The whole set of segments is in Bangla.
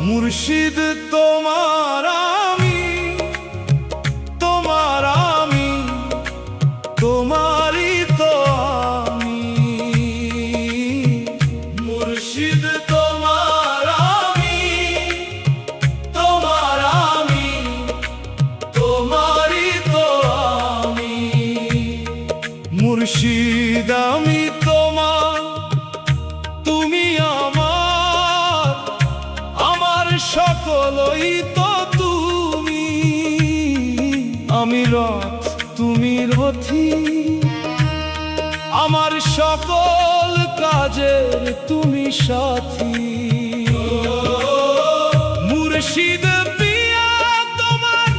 মুর্শিদ তোমার আমি, তোমারই তো আমি। মুর্শিদ তোমার আমি, তোমারই তো আমি। মুর্শিদ আমি তোমার, তুমি আমার সকলই তো তুমি। আমি রথ তুমি রথী, আমার সকল কাজের তুমি সাথী। মুর্শিদ পিয়া তোমার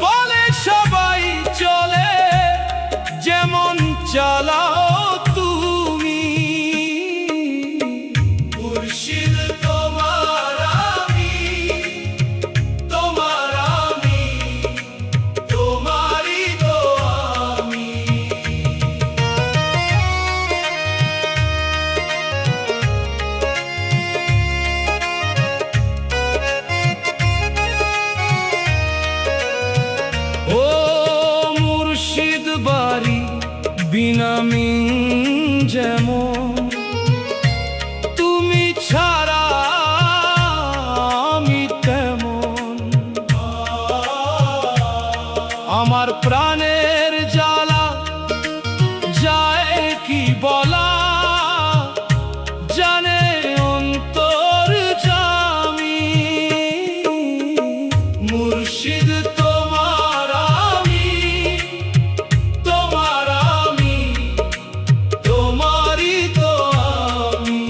বলে সবাই চলে, যেমন চালাও তুমি। মুর্শিদ তোমার আমি, তোমারই তো আমি। ও মুর্শিদ বাড়ি বিনামিন যেমন, তুমি ছাড়া আমি তেমন। আমার প্রাণের জ্বালা যায় কি বলা, জানে অন্তর জামি। মুর্শিদ তোমার আমি, তোমারই তো আমি।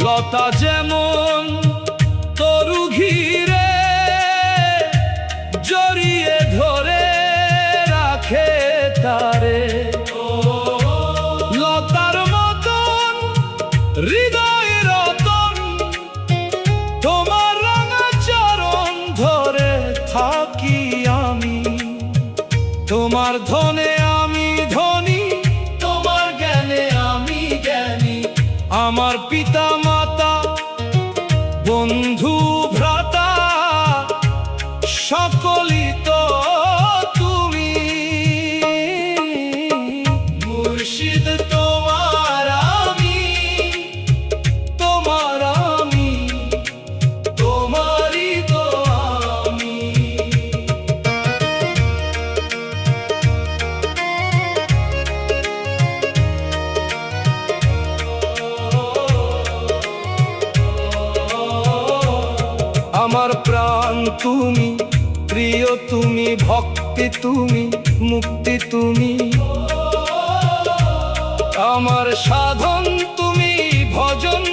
লতা যেমন তরু ঘিরে জড়িয়ে ধরে রাখে তারে, লতার মতন হৃদয় রতন তোমার রাঙা চরণ ধরে থাকি আমি। তোমার ধনে আমি ধনী, তোমার জ্ঞানে আমি জ্ঞানী। আমার পিতা মাতা বন্ধু ভ্রাতা সকলই তো তুমি। মুর্শিদ তোমার আমি, তোমারই তো আমি। আমার প্রাণ তুমি, প্রিয় তুমি, ভক্তি তুমি, মুক্তি তুমি। আমার সাধন তুমি, ভজন